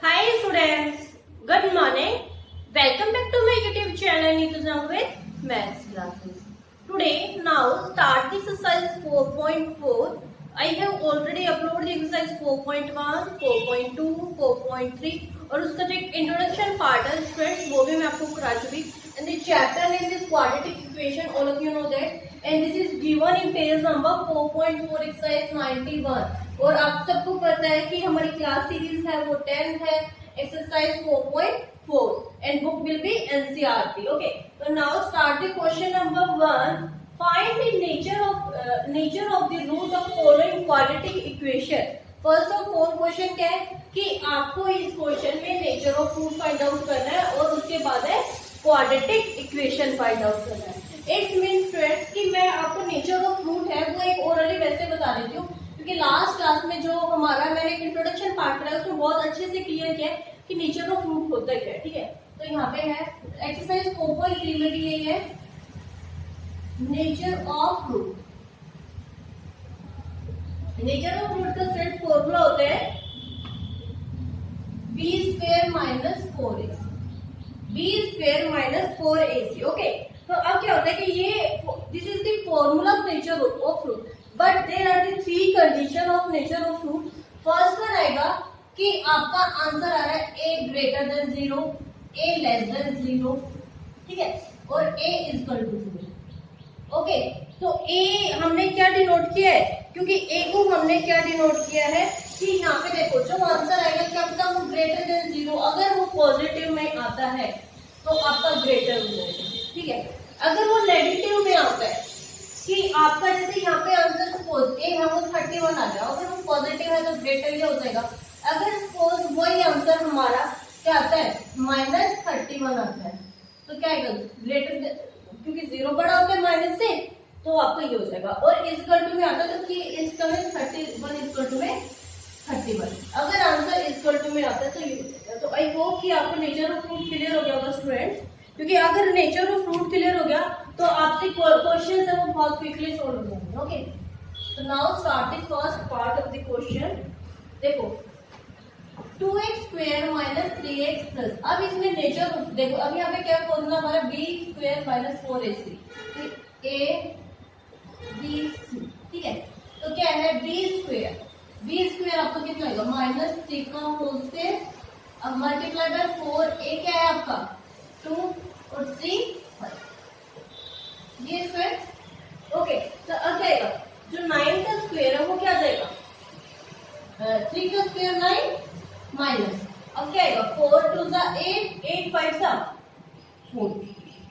Hi students, good morning. Welcome back to my YouTube channel Neetu Jang with Maths Classes. Today, now start the exercise 4.4. I have already uploaded the exercise 4.1, 4.2, 4.3 और उसका जो एक introduction part है students वो भी मैं आपको करा चुकी. And the chapter name is quadratic equation. All of you know that. And this is given in page number 4.4 exercise 91. और आप सबको पता है कि हमारी क्लास सीरीज है वो 10th है exercise 4.4 and book will be NCERT. Okay, तो now start the question number 1. Find the nature of the root of following quadratic equation. First of all question क्या है कि आपको इस क्वेश्चन में nature of root find out करना है और उसके बाद है क्वाड्रेटिक इक्वेशन फाइंड आउट करना है. इट्स मीन स्टूडेंट्स कि मैं आपको नेचर ऑफ रूट है वो एक ओरली वैसे बता देती हूँ क्योंकि लास्ट क्लास में जो हमारा मैंने एक इंट्रोडक्शन पार्ट कराया उसमें बहुत अच्छे से क्लियर किया कि नेचर ऑफ रूट होता क्या है. ठीक है, तो यहाँ पे है एक्सरसाइज 4.3 में ये है nature of root. Nature of root का स्ट्रेट फॉर्मूला होता है B square minus 4ac. B square minus 4ac. Okay, तो अब क्या होता है कि ये this is the formula of nature of root. But there are the three condition of nature of root. First one आएगा कि आपका आंसर आ रहा है a greater than 0, a less than 0. ठीक है, और a इक्वल टू 0. ओके, तो a हमने क्या डिनोट किया है क्योंकि a को हमने क्या डिनोट किया है कि यहाँ पे देखो जो आंसर आएगा क्या पता वो ग्रेटर देन 0. अगर वो पॉजिटिव में आता है तो आपका ग्रेटर हो जाएगा. ठीक है, अगर वो नेगेटिव में आता है कि आपका जैसे यहाँ पे आंसर सपोज ए है वो 31 आ गया, अगर वो पॉजिटिव है तो ग्रेटर ये हो जाएगा. अगर सपोज वही आंसर हमारा क्या आता है -31 आता है तो क्या आएगा ग्रेटर, क्योंकि 0 बड़ा होता है माइनस से तो आपका ये हो जाएगा. और इक्वल टू में आता है तो कि इसका में 31 इक्वल टू में 31. अगर आंसर इक्वल टू में आता है तो ये हो जाएगा. तो आई होप कि आपको नेचर ऑफ रूट क्लियर हो गया होगा स्टूडेंट्स, क्योंकि अगर नेचर ऑफ रूट क्लियर हो गया तो आपसे क्वेश्चन है वो बहुत क्विकली सॉल्व हो जाएंगे. ओके, तो now start the first part of the question. देखो 2x square minus 3x plus. अब इसमें नेचर ऑफ देखो, अब यहाँ पे क्या फॉर्मूला हमारा b square minus 4ac. a b c. ठीक है, तो क्या है b स्क्वायर. b स्क्वायर आपको कितना आएगा -3 का होल स्क्वायर. अब मल्टीप्लाई बाय 4. a क्या है आपका 2 और c 1. ये स्क्वायर. ओके, तो अब क्या आएगा जो 9 का स्क्वायर है वो क्या आ जाएगा 3 का स्क्वायर 9 माइनस. अब क्या आएगा 4 2 सा 8, 8 5 सा 40.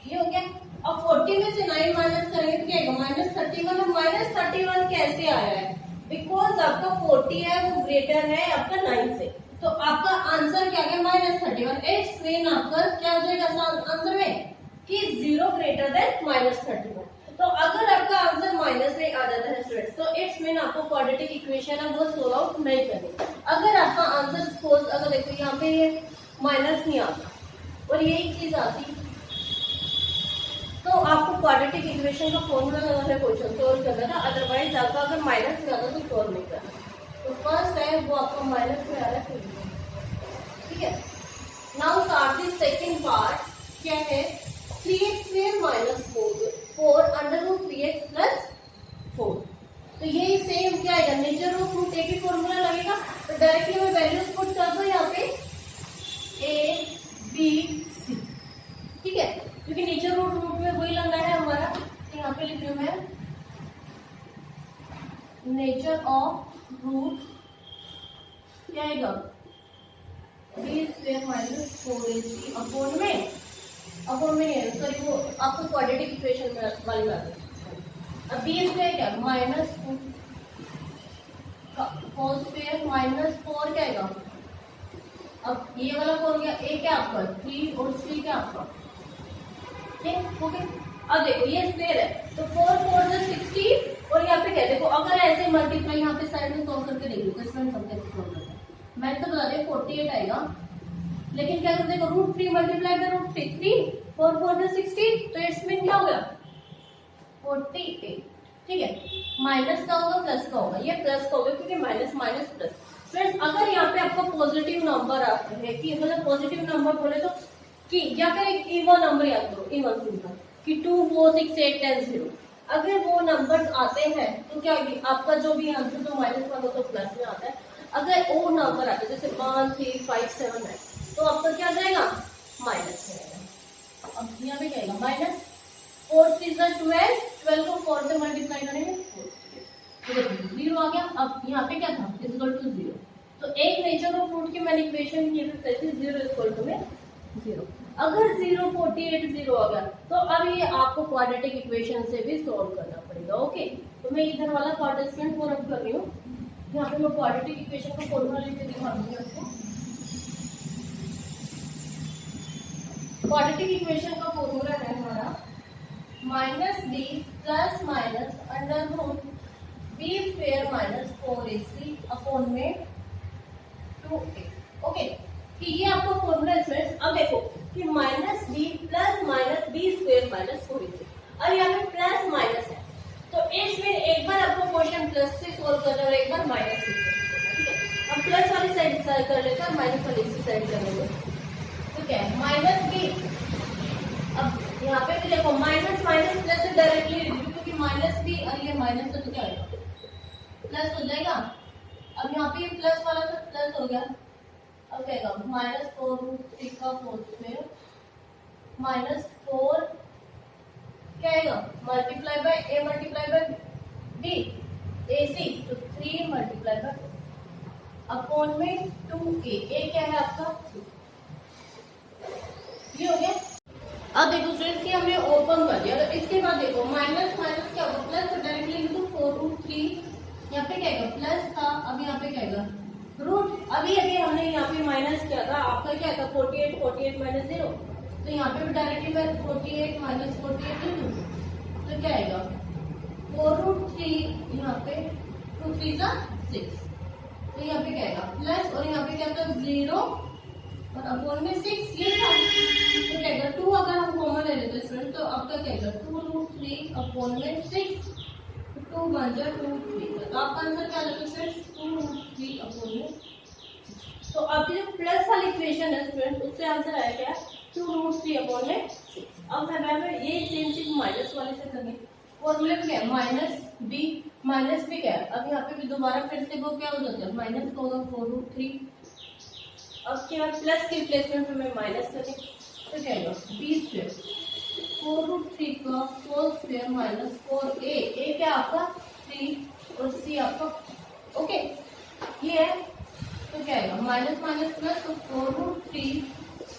ये हो गया. अब 40 में से 9 माइनस करेंगे तो क्या आएगा -31. अब -31 कैसे आया है बिकॉज आपका 40 है वो ग्रेटर है आपका 9 से, तो आपका आंसर क्या है -31. इट्स मीन आपका क्या हो जाएगा आंसर में कि 0 ग्रेटर देन -31. तो अगर आपका आंसर माइनस में आ जाता है स्टूडेंट्स तो इट्स मीन आपको क्वाड्रेटिक इक्वेशन है वो सोल्व आउट नहीं करनी. अगर आपका आंसर सपोज अगर देखो यहाँ पे ये माइनस नहीं आता और यही चीज आती तो आपको क्वाड्रेटिक इक्वेशन का फॉर्मूला लगाना है क्वेश्चन सोल्व करना था. अदरवाइज आपका अगर माइनस में आता तो सोल्व नहीं करना. तो फर्स्ट है वो आपका माइनस में आ रहा है. ठीक है, now start the second part. क्या है 3x square minus 4 under root 3x plus 4. तो ये सेम क्या आएगा नेचर ऑफ रूट एक ही फॉर्मूला लगेगा तो डायरेक्टली मैं वैल्यूज पुट कर दो यहाँ पे a b c. ठीक है, क्योंकि नेचर ऑफ रूट में वही लगना है हमारा. तो यहाँ पे लिख रही हूँ मैं नेचर ऑफ रूट क्या आएगा b square minus 4ac upon में सॉरी वो आपको क्वाड्रेटिक इक्वेशन में वाली बात है. अब b स्क्वायर क्या माइनस 4 होल स्क्वायर माइनस 4 क्या आएगा. अब ये वाला 4 हो गया. a क्या आपका 3 और c क्या आपका. ठीक, ओके. अब देखो ये स्क्वायर है तो 4 4 जो 60 और यहाँ पे क्या देखो अगर ऐसे मल्टीप्लाई यहाँ पे साइड में सॉल्व करके देखो तो इसमें सब कैसे सॉल्व करते हैं. मैंने तो बता दिया 48 आएगा, लेकिन क्या करते हैं √3 मल्टीप्लाई बाय √3 4 4 जो 60 तो इट्स मीन क्या हो गया 48. ठीक है, माइनस का होगा प्लस का होगा, ये प्लस का होगा क्योंकि माइनस माइनस प्लस. फ्रेंड्स अगर यहाँ पे आपका पॉजिटिव नंबर आता है कि मतलब पॉजिटिव नंबर बोले तो कि या फिर एक इवन नंबर याद करो, इवन सिंपल कि 2 4 6 8 10 0, अगर वो नंबर्स आते हैं तो क्या आपका जो भी आंसर तो -1 हो तो प्लस में आता है। अगर वो नंबर आता है जैसे 1 3 5 7 9 तो आपका क्या जाएगा माइनस में आएगा। अब यहाँ पे क्या आएगा माइनस 4 3 12, 12 को 4 से मल्टीप्लाई करेंगे 0 आ गया। अब यहाँ पे क्या था इक्वल टू 0, तो एक नेचर ऑफ फ्रूट की मैंने इक्वेशन की थी 0 इक्वल टू में 0। अगर 0 48 0 आ गया तो अब ये आपको क्वाड्रेटिक इक्वेशन से भी सॉल्व करना पड़ेगा। ओके, तो मैं इधर वाला पार्टिसिपेंट को रब कर रही हूँ, यहाँ पे मैं क्वाड्रेटिक इक्वेशन का फॉर्मूला लेके दिखा दूंगी आपको। क्वाड्रेटिक इक्वेशन का फॉर्मूला है हमारा -b plus minus under root b square minus 4ac upon में 2a। ओके, कि ये आपका फॉर्मूला है फ्रेंड्स। अब देखो कि -b plus minus b square minus 4ac और यहाँ पे प्लस माइनस है, तो इसमें एक बार आपको क्वेश्चन प्लस से सोल्व करना है और एक बार माइनस से सोल्व करना है। ठीक है, अब प्लस वाली साइड डिसाइड कर लेते हैं, माइनस वाली इसी साइड करेंगे। तो क्या है -b, अब यहाँ पे भी देखो माइनस माइनस प्लस से डायरेक्टली क्योंकि -b और ये माइनस है तो क्या आएगा प्लस हो जाएगा। अब यहाँ पे प्लस वाला तो प्लस हो गया, अब क्या आएगा -4√3 का होल स्क्वायर -4 क्या आएगा multiply by a multiply by b ac, तो 3 मल्टीप्लाई बाय अपॉन में 2a, a क्या है आपका 2, ये हो गया। अब देखो स्टूडेंट्स कि हमने ओपन कर दिया, तो इसके बाद देखो माइनस माइनस क्या होगा प्लस, तो डायरेक्टली लिखो 4√3, यहाँ पे क्या आएगा प्लस था, अब यहाँ पे क्या आएगा रूट। अभी हमने यहाँ पे माइनस किया था, आपका क्या था 48 48 माइनस 0, तो यहाँ पे भी डायरेक्टली मैं 48 माइनस 48 लिख दूँ तो क्या आएगा 4√3, यहाँ पे 2 3 6, तो यहाँ पे क्या आएगा प्लस और यहाँ पे क्या था 0 और अपॉन में 6 ये था, तो क्या आएगा 2 अगर हम कॉमन ले लेते स्टूडेंट तो आपका क्या आएगा 2√3 अपॉन में 6, 2 बन जाए 2√3, तो आपका आंसर क्या आएगा स्टूडेंट 2√3 अपॉन में। तो अब जो प्लस वाली इक्वेशन है स्टूडेंट उससे आंसर आया क्या 2√3 अपॉन में 6। अब हमें ये सेम चीज माइनस वाले से करनी, फॉर्मूले में क्या है माइनस भी क्या है, अब यहाँ पे भी दोबारा फिर से वो क्या हो जाता है माइनस का होगा 4√3, अब क्या प्लस के रिप्लेसमेंट में मैं माइनस करें तो क्या आएगा b स्क्वायर 4√3 का whole square minus 4a, a क्या आपका 3 और c आपका ओके ये है, तो क्या आएगा माइनस माइनस प्लस, तो 4√3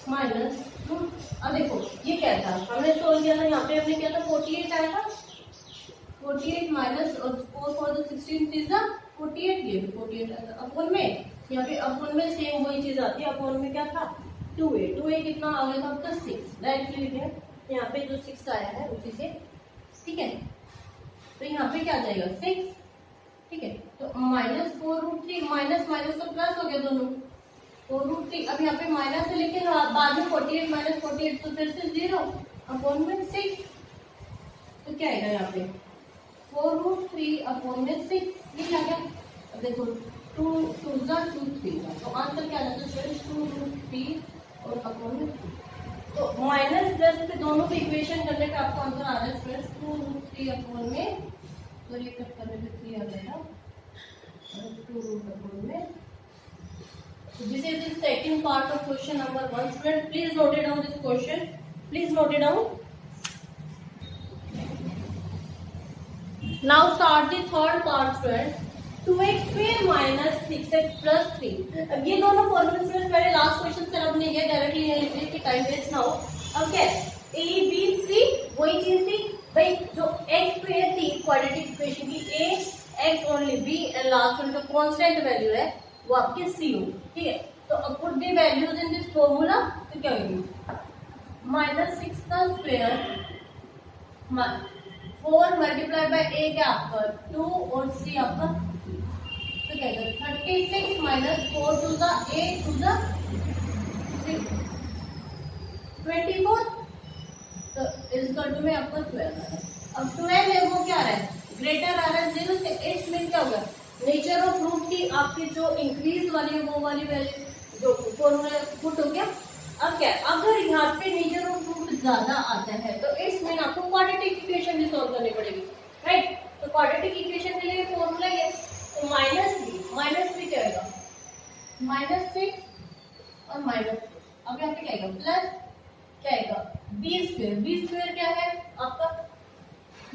माइनस रूट। अब देखो ये क्या था हमने सोल्व किया था, यहाँ पे हमने किया था 48 आया था, 48 माइनस और 4 4 16 3 48, ये भी 48 आया था अपॉन में, यहाँ पे अपॉन में सेम वही चीज आती है, अपॉन में क्या था 2a कितना आ गया था आपका 6, डायरेक्टली लिखे यहाँ पे जो 6 आया है उसी से। ठीक है, तो यहाँ पे क्या आ जाएगा 6, ठीक है, तो -4√3 माइनस माइनस तो प्लस हो गया दोनों 4√3, अब यहाँ पे माइनस से लेके बाद में 48 माइनस 48 तो फिर से 0 अपॉन में 6, तो क्या आएगा यहाँ पे 4√3 अपॉन में 6, ये आ गया। अब देखो 2 2 2 3, तो आंसर क्या आ जाता है 2√3 और अपॉन में 3, तो माइनस प्लस पे दोनों को इक्वेशन करने का आपको आंसर आ रहा है प्लस 2√3 अपॉन में, तो ये कट करने पे 3 आ जाएगा और 2 अपॉन में। This is the second part of question number 1. Student, please note it down this question. Please note it down. Now start the third part, students. 2x square minus 6x plus 3. अब ये दोनों फॉर्मूले students पहले last question से अब नहीं गया, directly यहाँ लिख के टाइम वेस्ट ना हो। अब क्या है a b c वही चीज थी भाई, जो x स्क्वायर थी क्वाड्रेटिक इक्वेशन की a x only b and last one का कांस्टेंट वैल्यू है वो आपके c हो। ठीक है, तो अब put the values in this formula, तो क्या होगी -6 का स्क्वायर 4 मल्टीप्लाई बाय a क्या आपका 2 और c आपका, तो क्या आएगा 36 minus 4 to the 8 to the 24, तो इक्वल टू में आपका 12 आ रहा है। अब 12 है वो क्या आ रहा है ग्रेटर आ रहा है 0 से, इट्स मीन क्या होगा नेचर ऑफ रूट की आपकी जो इंक्रीज वाली है वो वाली वैल्यू जो फॉर्मूला पुट हो गया। अब क्या है, अगर यहाँ पे नेचर ऑफ रूट ज्यादा आता है तो इट्स मीन आपको क्वाड्रेटिक इक्वेशन भी सॉल्व करनी पड़ेगी, राइट। तो क्वाड्रेटिक इक्वेशन के लिए फॉर्मूला ये, तो माइनस बी क्या आएगा, -6 और -6। अब यहाँ पे क्या आएगा, प्लस क्या आएगा, बी स्क्वायर क्या है आपका,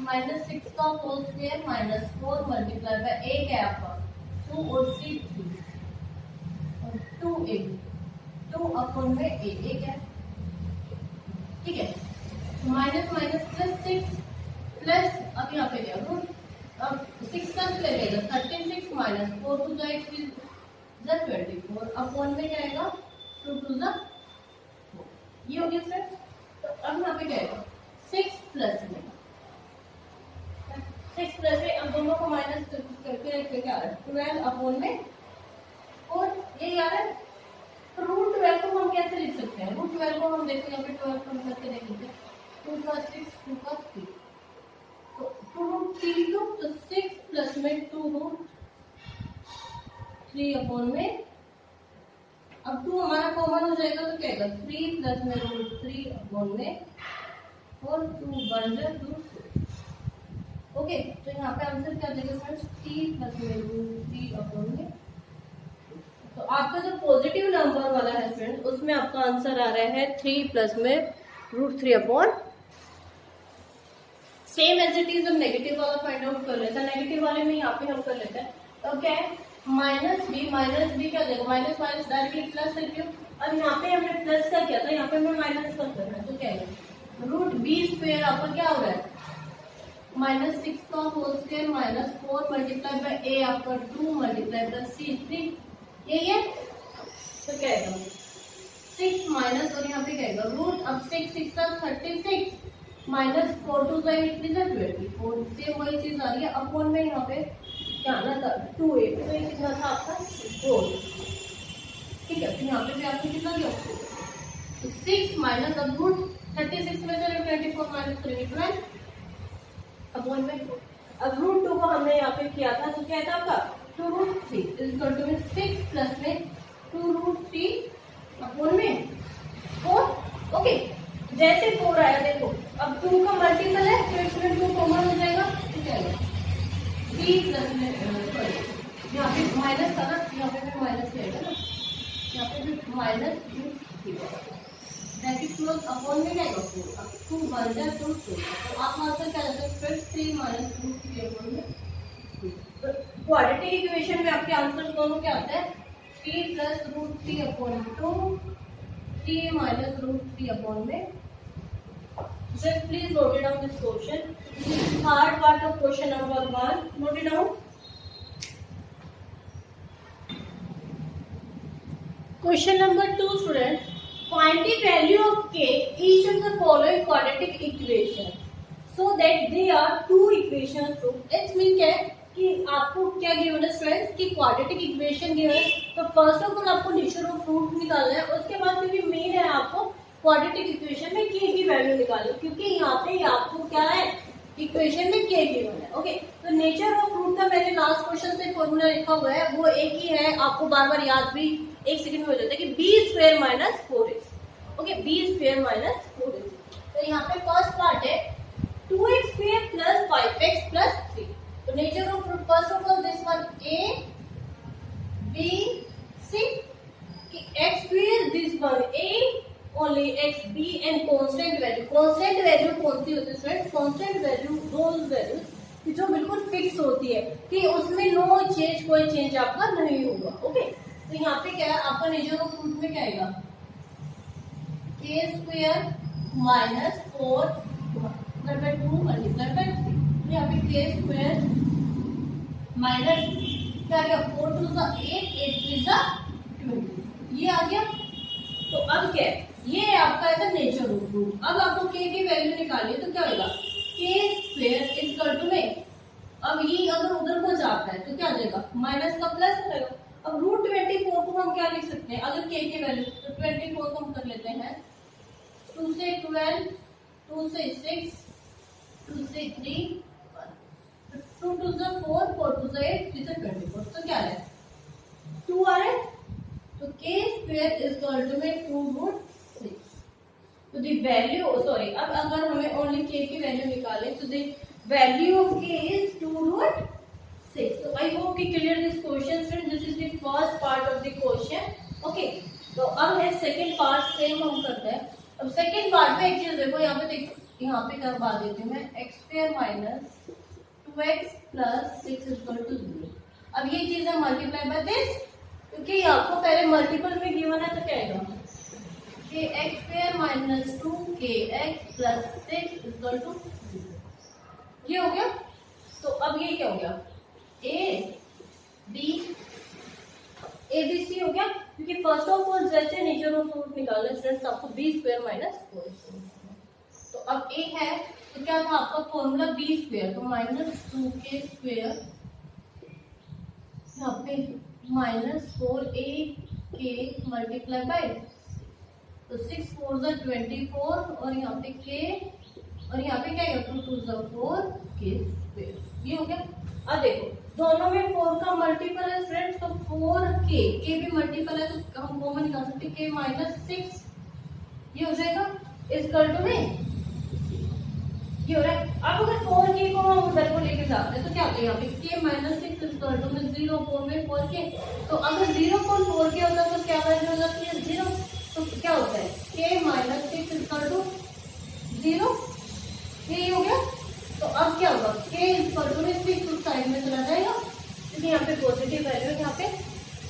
-6 का होल स्क्वायर -4 मल्टीप्लाई बाय ए क्या है आपका 2 और 3 और 2a 2 अपॉन में a क्या है, ठीक है। माइनस माइनस +6 प्लस, अब यहाँ पे क्या रूट, अब 6 का स्क्वायर रहेगा 36 minus 4 to the 8 will the 24 upon में क्या आएगा 2 टू द 4, ये हो गया फ्रेंड्स। तो अब यहाँ पे क्या आएगा 6 प्लस में 6 प्लस में, अब दोनों को माइनस करके क्या आ रहा है 12 अपॉन में 4, ये आ रहा है। तो रूट 12 को हम कैसे लिख सकते हैं, रूट 12 को हम देखते हैं यहाँ पे 12 कम करके देख लेते हैं, 2 का 6 2 का 3, तो 2 रूट 3 तो 6 प्लस में 2 रूट 3 अपॉन में, अब 2 हमारा कॉमन हो जाएगा तो क्या आएगा 3 प्लस में रूट 3 अपॉन में और 2 बन जाए रूट 4। ओके, तो यहाँ पे आंसर क्या देगा फ्रेंड्स, 3 प्लस में रूट 3 अपॉन में। तो आपका जो पॉजिटिव नंबर वाला है फ्रेंड्स उसमें आपका आंसर आ रहा है 3 प्लस में root 3 upon, same as it is. हम नेगेटिव वाला फाइंड आउट कर लेते हैं, नेगेटिव वाले में यहाँ पे हम कर लेते हैं। तो क्या है माइनस बी क्या देगा, माइनस माइनस डायरेक्टली प्लस कर दियो। अब यहाँ पे हमने प्लस का किया था, यहाँ पे हमें माइनस का करना है, तो क्या है रूट बी स्क्वायर आपका क्या हो रहा है -6 का होल स्क्वायर -4 मल्टीप्लाई बाय ए आपका 2 मल्टीप्लाई बाय सी 3, यही है। तो क्या आएगा 6 माइनस, और यहाँ पे क्या आएगा रूट, अब 6 6 36 minus 4 to the 8 is 24, same वही चीज आ रही है अपॉन में यहाँ पे क्या आना था 2a, तो ये कितना था आपका 4, ठीक है। तो यहाँ पे भी आपने कितना दिया 6 माइनस, अब रूट 36 में से 24 माइनस करेंगे 12 अपॉन में, अब रूट 2 को हमने यहाँ पे किया था तो क्या था आपका 2 root 3 is equal to 6 plus में 2 रूट 3 अपॉन में 4। ओके, जैसे 4 आया देखो, अब 2 का मल्टीपल है तो इसमें 2 कॉमन हो जाएगा, तो क्या आएगा 3 प्लस में, सॉरी यहाँ पे माइनस था ना, यहाँ पे भी माइनस रहेगा ना, यहाँ पे भी माइनस क्लोज अपॉन में क्या आएगा 4, अब 2 बन जाए तो 4, तो आप आंसर क्या जाता है फिर 3 माइनस रूट 3 अपॉन में 2। तो क्वाड्रेटिक इक्वेशन में आपके आंसर दोनों क्या आता है 3 plus root 3 upon 2, 3 minus root 3 upon में। Just please note it down this question. This is third part of question number 1. Note it down. Question number 2, students. Find the value of k each of the following quadratic equations so that they are two equations true. It means क्या है कि आपको क्या given है students कि quadratic equation given है, तो first of all आपको नेचर ऑफ रूट निकालना है, उसके बाद क्योंकि मेन है आपको क्वाड्रेटिक इक्वेशन में k की वैल्यू निकालो, क्योंकि यहाँ पे आपको क्या है इक्वेशन में k गिवन है। ओके, तो नेचर ऑफ रूट का मैंने लास्ट क्वेश्चन से फॉर्मूला लिखा हुआ है, वो एक ही है, आपको बार बार याद भी एक सेकंड में हो जाता है कि B square minus 4x। Okay, B square minus 4x। तो यहाँ पे फर्स्ट पार्ट है 2x square plus 5x plus 3। तो nature of root first of all this one a b c कि x square this one a only x b and constant value. Constant value कौन सी होती है friends, constant value those values जो बिल्कुल fix होती है कि उसमें नो चेंज, कोई चेंज आपका नहीं होगा। ओके, तो यहाँ पे क्या है आपका नेचर ऑफ रूट में क्या आएगा k square minus 4 divided by 2 multiply by 3, यहाँ पे k स्क्वायर माइनस क्या आ गया 4 टू द 8 8 टू द 20, ये आ गया। तो अब क्या है ये आपका है नेचर ऑफ रूट। अब आपको k की वैल्यू निकालिए तो क्या होगा k square is equal to में, अब ये अगर उधर को जाता है तो क्या आ जाएगा माइनस का प्लस हो जाएगा। अब रूट 24 को हम क्या लिख सकते हैं अगर k की वैल्यू, तो 24 को हम कर लेते हैं 2 से 12, 2 से 6, 2 से 3, 2 to the 4, 4 to the 8, 3 से 24। स्क्वायर इज इक्वल टू में 2√6। तो द वैल्यू, सॉरी, अब अगर हमें ओनली k की वैल्यू निकाले तो the value of k is 2√6। तो आई होप कि clear this question friends, this is the first part of the question. Okay, तो अब है सेकंड पार्ट, सेम हम करते हैं। अब सेकंड पार्ट में एक चीज देखो, यहाँ पे देखो, यहाँ पे करवा देती हूँ मैं, x square minus 2x plus 6 is equal to 0। अब ये चीज है मल्टीप्लाई बाय दिस, क्योंकि आपको पहले मल्टीपल में गिवन है तो क्या आएगा, कि x square minus 2kx plus 6 is equal to 0। ये हो गया। तो अब ये क्या हो गया, ए बी सी हो गया, क्योंकि फर्स्ट ऑफ ऑल जैसे नेचर ऑफ रूट निकालना स्टूडेंट्स आपको बी स्क्वायर माइनस 4। तो अब ए है तो क्या था आपका फॉर्मूला बी स्क्वायर, तो माइनस 2k स्क्वायर, यहाँ पे माइनस 4ak मल्टीप्लाई बाय, तो 6 4 ज़ा 24 और यहाँ पे k और यहाँ पे क्या है 2 2 ज़ा 4k स्क्वायर। ये हो गया। अब देखो दोनों में 4 का मल्टीपल है फ्रेंड्स, तो 4k, k भी मल्टीपल है तो हम कॉमन निकाल सकते हैं, k माइनस 6, ये हो जाएगा इस इक्वल टू में ये हो रहा है। अब अगर 4k को हम उधर को लेके जाते हैं तो क्या होता है, यहाँ पे k minus 6 is equal to में 0 4 में 4k, तो अगर 0 को 4k होता है तो क्या वैल्यू हो जाती है 0, तो क्या होता है k minus 6 is equal to 0। ये हो गया। तो अब क्या होगा, k इज इक्वल टू में 6 उस साइड में चला जाएगा, क्योंकि यहाँ पे पॉजिटिव वैल्यू है, यहाँ पे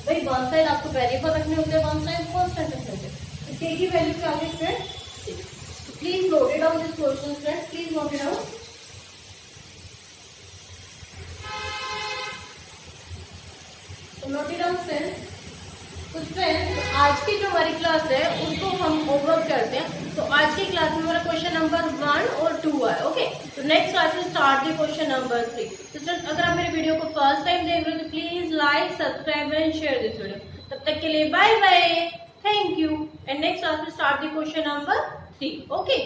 भाई वन साइड आपको वेरिएबल रखने होते हैं, वन साइड कांस्टेंट रखने होते हैं, तो k की वैल्यू क्या होगी friend 6। Please note it down this question friends, please note it down। तो note it down friends। तो फ्रेंड्स आज की जो हमारी क्लास है उसको हम ओवरऑल करते हैं। तो आज की क्लास में हमारा क्वेश्चन नंबर 1 और 2 है। ओके, तो नेक्स्ट क्लास में स्टार्ट द क्वेश्चन नंबर 3। तो फ्रेंड्स अगर आप मेरे वीडियो को फर्स्ट टाइम देख रहे हो तो please like subscribe and share this video. तब तक के लिए bye bye, thank you, and next class में start the question number 3। Okay.